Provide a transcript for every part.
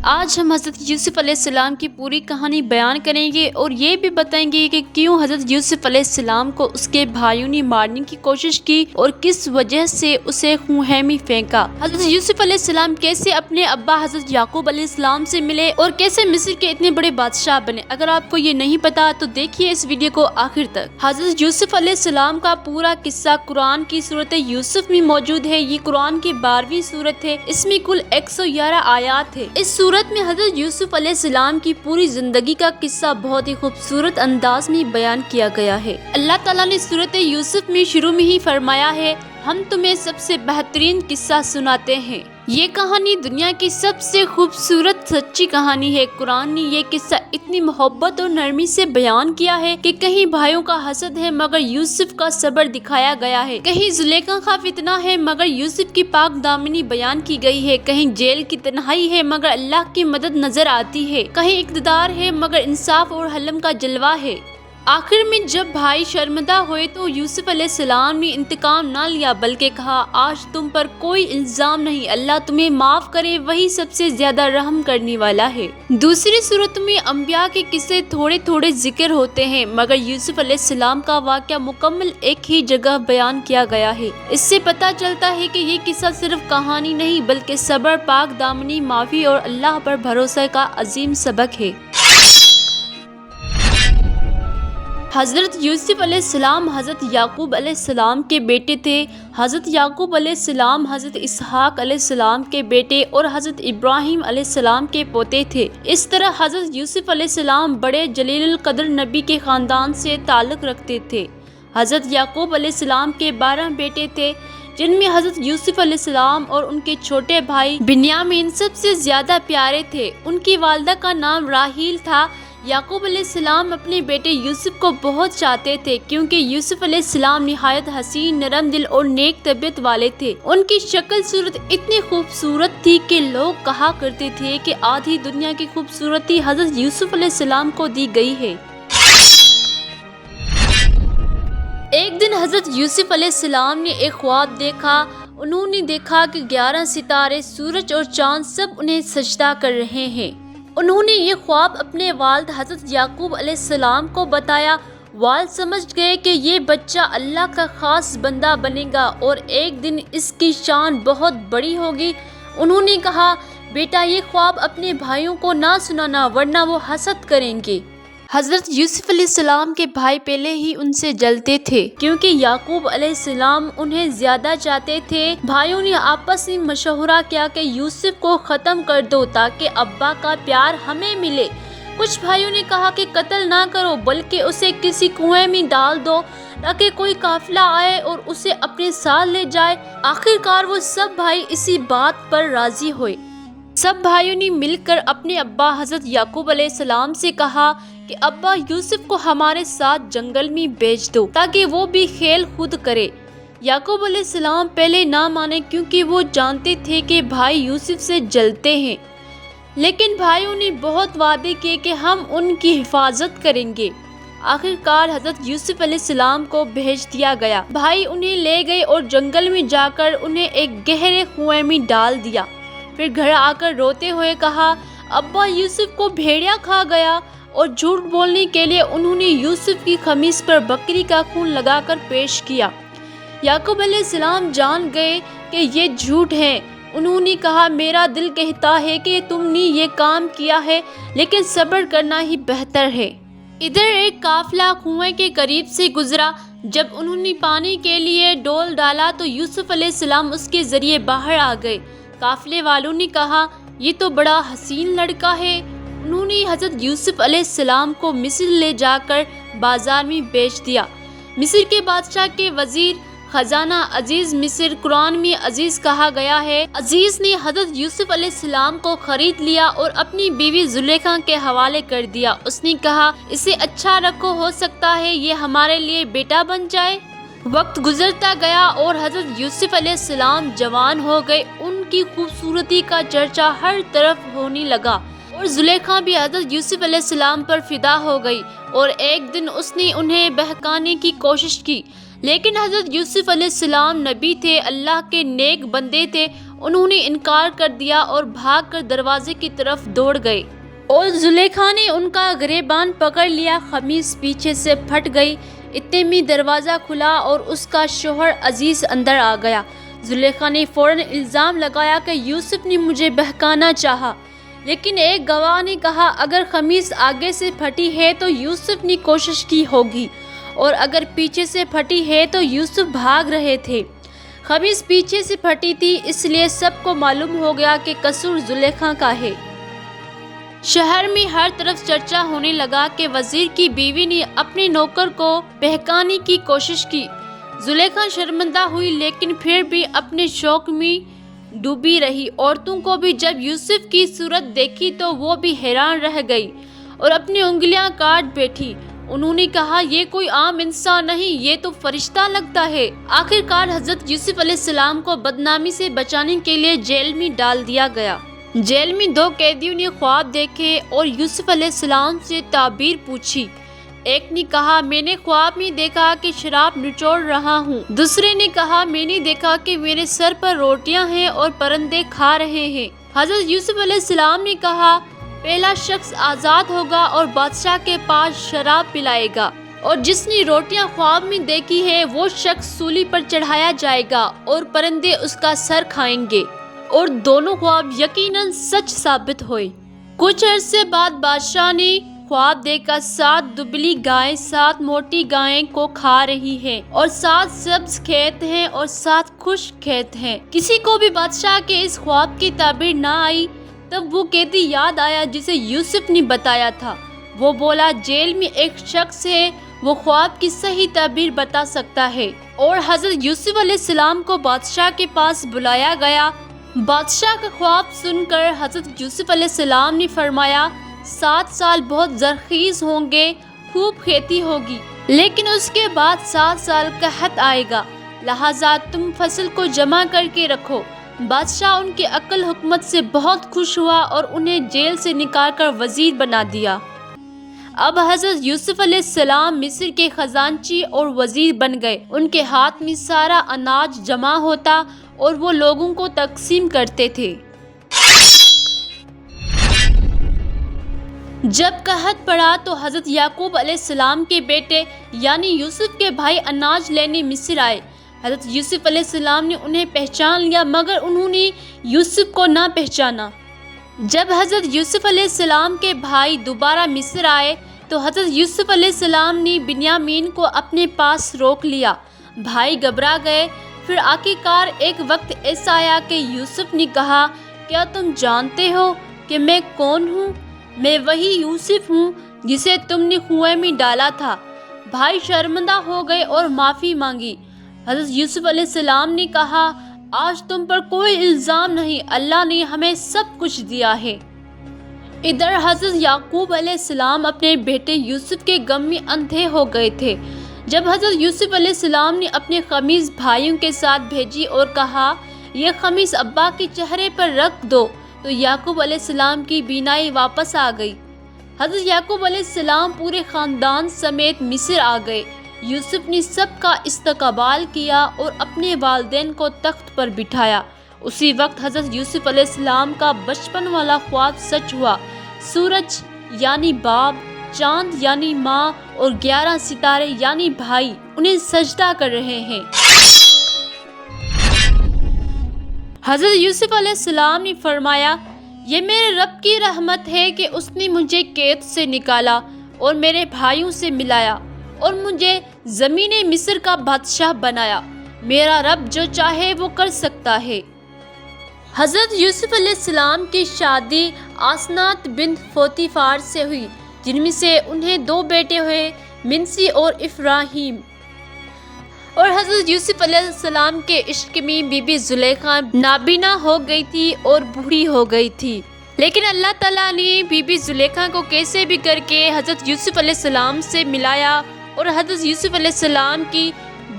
آج ہم حضرت یوسف علیہ السلام کی پوری کہانی بیان کریں گے اور یہ بھی بتائیں گے کہ کیوں حضرت یوسف علیہ السلام کو اس کے بھائیوں نے مارنے کی کوشش کی اور کس وجہ سے اسے خون میں پھینکا۔ حضرت یوسف علیہ السلام کیسے اپنے ابا حضرت یعقوب علیہ السلام سے ملے اور کیسے مصر کے اتنے بڑے بادشاہ بنے۔ اگر آپ کو یہ نہیں پتا تو دیکھیے اس ویڈیو کو آخر تک۔ حضرت یوسف علیہ السلام کا پورا قصہ قرآن کی سورۃ یوسف میں موجود ہے۔ یہ قرآن کی 12ویں سورت ہے۔ اس میں کل 111 آیات ہے۔ اس سورت میں حضرت یوسف علیہ السلام کی پوری زندگی کا قصہ بہت ہی خوبصورت انداز میں بیان کیا گیا ہے۔ اللہ تعالیٰ نے سورۃ یوسف میں شروع میں ہی فرمایا ہے، ہم تمہیں سب سے بہترین قصہ سناتے ہیں۔ یہ کہانی دنیا کی سب سے خوبصورت سچی کہانی ہے۔ قرآن نے یہ قصہ اتنی محبت اور نرمی سے بیان کیا ہے کہ کہیں بھائیوں کا حسد ہے مگر یوسف کا صبر دکھایا گیا ہے، کہیں زلیخا کا فتنہ ہے مگر یوسف کی پاک دامنی بیان کی گئی ہے، کہیں جیل کی تنہائی ہے مگر اللہ کی مدد نظر آتی ہے، کہیں اقتدار ہے مگر انصاف اور حلم کا جلوہ ہے۔ آخر میں جب بھائی شرمندہ ہوئے تو یوسف علیہ السلام نے انتقام نہ لیا بلکہ کہا، آج تم پر کوئی الزام نہیں، اللہ تمہیں معاف کرے، وہی سب سے زیادہ رحم کرنے والا ہے۔ دوسری صورت میں انبیاء کے قصے تھوڑے تھوڑے ذکر ہوتے ہیں مگر یوسف علیہ السلام کا واقعہ مکمل ایک ہی جگہ بیان کیا گیا ہے۔ اس سے پتہ چلتا ہے کہ یہ قصہ صرف کہانی نہیں بلکہ صبر، پاک دامنی، معافی اور اللہ پر بھروسہ کا عظیم سبق ہے۔ حضرت یوسف علیہ السلام حضرت یعقوب علیہ السلام کے بیٹے تھے۔ حضرت یعقوب علیہ السلام حضرت اسحاق علیہ السلام کے بیٹے اور حضرت ابراہیم علیہ السلام کے پوتے تھے۔ اس طرح حضرت یوسف علیہ السلام بڑے جلیل القدر نبی کے خاندان سے تعلق رکھتے تھے۔ حضرت یعقوب علیہ السلام کے 12 بیٹے تھے جن میں حضرت یوسف علیہ السلام اور ان کے چھوٹے بھائی بنیامین سب سے زیادہ پیارے تھے۔ ان کی والدہ کا نام راحیل تھا۔ یعقوب علیہ السلام اپنے بیٹے یوسف کو بہت چاہتے تھے کیونکہ یوسف علیہ السلام نہایت حسین، نرم دل اور نیک طبیعت والے تھے۔ ان کی شکل صورت اتنی خوبصورت تھی کہ لوگ کہا کرتے تھے کہ آدھی دنیا کی خوبصورتی حضرت یوسف علیہ السلام کو دی گئی ہے۔ ایک دن حضرت یوسف علیہ السلام نے ایک خواب دیکھا۔ انہوں نے دیکھا کہ 11 ستارے، سورج اور چاند سب انہیں سجدہ کر رہے ہیں۔ انہوں نے یہ خواب اپنے والد حضرت یعقوب علیہ السلام کو بتایا۔ والد سمجھ گئے کہ یہ بچہ اللہ کا خاص بندہ بنے گا اور ایک دن اس کی شان بہت بڑی ہوگی۔ انہوں نے کہا، بیٹا یہ خواب اپنے بھائیوں کو نہ سنانا ورنہ وہ حسد کریں گے۔ حضرت یوسف علیہ السلام کے بھائی پہلے ہی ان سے جلتے تھے کیونکہ یعقوب علیہ السلام انہیں زیادہ چاہتے تھے۔ بھائیوں نے آپس میں مشورہ کیا کہ یوسف کو ختم کر دو تاکہ ابا کا پیار ہمیں ملے۔ کچھ بھائیوں نے کہا کہ قتل نہ کرو بلکہ اسے کسی کنویں میں ڈال دو تاکہ کوئی قافلہ آئے اور اسے اپنے ساتھ لے جائے۔ آخرکار وہ سب بھائی اسی بات پر راضی ہوئے۔ سب بھائیوں نے مل کر اپنے ابا حضرت یعقوب علیہ السلام سے کہا کہ ابا یوسف کو ہمارے ساتھ جنگل میں بھیج دو تاکہ وہ بھی کھیل خود کرے۔ یعقوب علیہ السلام پہلے نہ مانے کیونکہ وہ جانتے تھے کہ بھائی یوسف سے جلتے ہیں، لیکن بھائیوں نے بہت وعدے کیے کہ ہم ان کی حفاظت کریں گے۔ آخرکار حضرت یوسف علیہ السلام کو بھیج دیا گیا۔ بھائی انہیں لے گئے اور جنگل میں جا کر انہیں ایک گہرے کنویں میں ڈال دیا۔ پھر گھر آ کر روتے ہوئے کہا، ابا یوسف کو بھیڑیا کھا گیا، اور جھوٹ بولنے کے لیے انہوں نے یوسف کی قمیص پر بکری کا خون لگا کر پیش کیا۔ یعقوب علیہ السلام جان گئے کہ یہ جھوٹ ہے۔ انہوں نے کہا، میرا دل کہتا ہے کہ تم نے یہ کام کیا ہے لیکن صبر کرنا ہی بہتر ہے۔ ادھر ایک قافلہ کنویں کے قریب سے گزرا۔ جب انہوں نے پانی کے لیے ڈول ڈالا تو یوسف علیہ السلام اس کے ذریعے باہر آ گئے۔ قافلے والوں نے کہا، یہ تو بڑا حسین لڑکا ہے۔ انہوں نے حضرت یوسف علیہ السلام کو مصر لے جا کر بازار میں بیچ دیا۔ مصر کے بادشاہ کے وزیر خزانہ عزیز مصر، قرآن میں عزیز کہا گیا ہے۔ عزیز نے حضرت یوسف علیہ السلام کو خرید لیا اور اپنی بیوی زلیخا کے حوالے کر دیا۔ اس نے کہا، اسے اچھا رکھو، ہو سکتا ہے یہ ہمارے لیے بیٹا بن جائے۔ وقت گزرتا گیا اور حضرت یوسف علیہ السلام جوان ہو گئے۔ ان کی خوبصورتی کا چرچا ہر طرف ہونے لگا اور زلیخا بھی حضرت یوسف علیہ السلام پر فدا ہو گئی اور ایک دن اس نے انہیں بہکانے کی کوشش کی، لیکن حضرت یوسف علیہ السلام نبی تھے، اللہ کے نیک بندے تھے انہوں نے انکار کر دیا اور بھاگ کر دروازے کی طرف دوڑ گئے اور زلیخا نے ان کا گریبان پکڑ لیا۔ قمیص پیچھے سے پھٹ گئی۔ اتنے میں دروازہ کھلا اور اس کا شوہر عزیز اندر آ گیا۔ زلیخا نے فوراً الزام لگایا کہ یوسف نے مجھے بہکانا چاہا، لیکن ایک گواہ نے کہا اگر قمیص آگے سے پھٹی ہے تو یوسف نے کوشش کی ہوگی، اور اگر پیچھے سے پھٹی ہے تو یوسف بھاگ رہے تھے۔ قمیص پیچھے سے پھٹی تھی، اس لیے سب کو معلوم ہو گیا کہ قصور زلیخا کا ہے۔ شہر میں ہر طرف چرچا ہونے لگا کہ وزیر کی بیوی نے اپنے نوکر کو بہکانے کی کوشش کی۔ زلیخا شرمندہ ہوئی، لیکن پھر بھی اپنے شوق میں ڈوبی رہی۔ عورتوں کو بھی جب یوسف کی صورت دیکھی تو وہ بھی حیران رہ گئی اور اپنی انگلیاں کاٹ بیٹھی۔ انہوں نے کہا یہ کوئی عام انسان نہیں، یہ تو فرشتہ لگتا ہے۔ آخرکار حضرت یوسف علیہ السلام کو بدنامی سے بچانے کے لیے جیل میں ڈال دیا گیا۔ جیل میں دو قیدیوں نے خواب دیکھے اور یوسف علیہ السلام سے تعبیر پوچھی۔ ایک نے کہا میں نے خواب میں دیکھا کہ شراب نچوڑ رہا ہوں۔ دوسرے نے کہا میں نے دیکھا کہ میرے سر پر روٹیاں ہیں اور پرندے کھا رہے ہیں۔ حضرت یوسف علیہ السلام نے کہا پہلا شخص آزاد ہوگا اور بادشاہ کے پاس شراب پلائے گا، اور جس نے روٹیاں خواب میں دیکھی ہے وہ شخص سولی پر چڑھایا جائے گا اور پرندے اس کا سر کھائیں گے۔ اور دونوں خواب یقیناً سچ ثابت ہوئے۔ کچھ عرصے بعد بادشاہ نے خواب دیکھا 7 دبلی گائیں 7 موٹی گائیں کو کھا رہی ہیں، اور 7 سبز کھیت ہیں اور 7 خشک کھیت ہیں۔ کسی کو بھی بادشاہ کے اس خواب کی تعبیر نہ آئی۔ تب وہ قیدی یاد آیا جسے یوسف نے بتایا تھا۔ وہ بولا جیل میں ایک شخص ہے، وہ خواب کی صحیح تعبیر بتا سکتا ہے، اور حضرت یوسف علیہ السلام کو بادشاہ کے پاس بلایا گیا۔ بادشاہ کا خواب سن کر حضرت یوسف علیہ السلام نے فرمایا 7 سال بہت زرخیز ہوں گے، خوب کھیتی ہوگی، لیکن اس کے بعد 7 سال قحط آئے گا، لہٰذا تم فصل کو جمع کر کے رکھو۔ بادشاہ ان کی عقل حکمت سے بہت خوش ہوا اور انہیں جیل سے نکال کر وزیر بنا دیا۔ اب حضرت یوسف علیہ السلام مصر کے خزانچی اور وزیر بن گئے۔ ان کے ہاتھ میں سارا اناج جمع ہوتا اور وہ لوگوں کو تقسیم کرتے تھے۔ جب قحط پڑا تو حضرت یعقوب علیہ السلام کے بیٹے یعنی یوسف کے بھائی اناج لینے مصر آئے۔ حضرت یوسف علیہ السلام نے انہیں پہچان لیا، مگر انہوں نے یوسف کو نہ پہچانا۔ جب حضرت یوسف علیہ السلام کے بھائی دوبارہ مصر آئے تو حضرت یوسف علیہ السلام نے بنیامین کو اپنے پاس روک لیا۔ بھائی گھبرا گئے۔ پھر آخرکار ایک وقت ایسا آیا کہ یوسف نے کہا کیا تم جانتے ہو کہ میں کون ہوں؟ میں وہی یوسف ہوں جسے تم نے کنویں میں ڈالا تھا۔ بھائی شرمندہ ہو گئے اور معافی مانگی۔ حضرت یوسف علیہ السلام نے کہا آج تم پر کوئی الزام نہیں، اللہ نے ہمیں سب کچھ دیا ہے۔ ادھر حضرت یعقوب علیہ السلام اپنے بیٹے یوسف کے غم میں اندھے ہو گئے تھے۔ جب حضرت یوسف علیہ السلام نے اپنے قمیص بھائیوں کے ساتھ بھیجی اور کہا یہ قمیص ابا کے چہرے پر رکھ دو، تو یعقوب علیہ السلام کی بینائی واپس آ گئی۔ حضرت یعقوب علیہ السلام پورے خاندان سمیت مصر آ گئے۔ یوسف نے سب کا استقبال کیا اور اپنے والدین کو تخت پر بٹھایا۔ اسی وقت حضرت یوسف علیہ السلام کا بچپن والا خواب سچ ہوا۔ سورج یعنی باپ، چاند یعنی ماں اور 11 ستارے یعنی بھائی انہیں سجدہ کر رہے ہیں۔ حضرت یوسف علیہ السلام نے فرمایا یہ میرے رب کی رحمت ہے کہ اس نے مجھے قید سے نکالا اور میرے بھائیوں سے ملایا اور مجھے زمین مصر کا بادشاہ بنایا۔ میرا رب جو چاہے وہ کر سکتا ہے۔ حضرت یوسف علیہ السلام کی شادی آسنات بنت پوتیفار سے ہوئی، جن میں سے انہیں 2 بیٹے ہوئے، منسی اور افراہیم۔ اور حضرت یوسف علیہ السلام کے عشق میں بی بی زلیخا نابینا ہو گئی تھی اور بوڑھی ہو گئی تھی، لیکن اللہ تعالیٰ نے بی بی زلیخا کو کیسے بھی کر کے حضرت یوسف علیہ السلام سے ملایا، اور حضرت یوسف علیہ السلام کی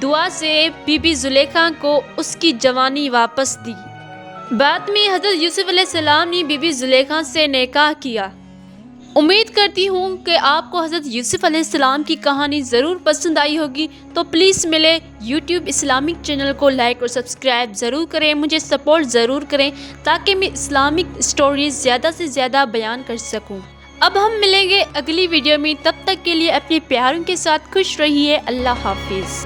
دعا سے بی بی زلیخا کو اس کی جوانی واپس دی۔ بعد میں حضرت یوسف علیہ السلام نے بی بی زلیخا سے نکاح کیا۔ امید کرتی ہوں کہ آپ کو حضرت یوسف علیہ السلام کی کہانی ضرور پسند آئی ہوگی، تو پلیز میرے یوٹیوب اسلامک چینل کو لائک اور سبسکرائب ضرور کریں، مجھے سپورٹ ضرور کریں تاکہ میں اسلامک سٹوریز زیادہ سے زیادہ بیان کر سکوں۔ اب ہم ملیں گے اگلی ویڈیو میں، تب تک کے لیے اپنے پیاروں کے ساتھ خوش رہیے۔ اللہ حافظ۔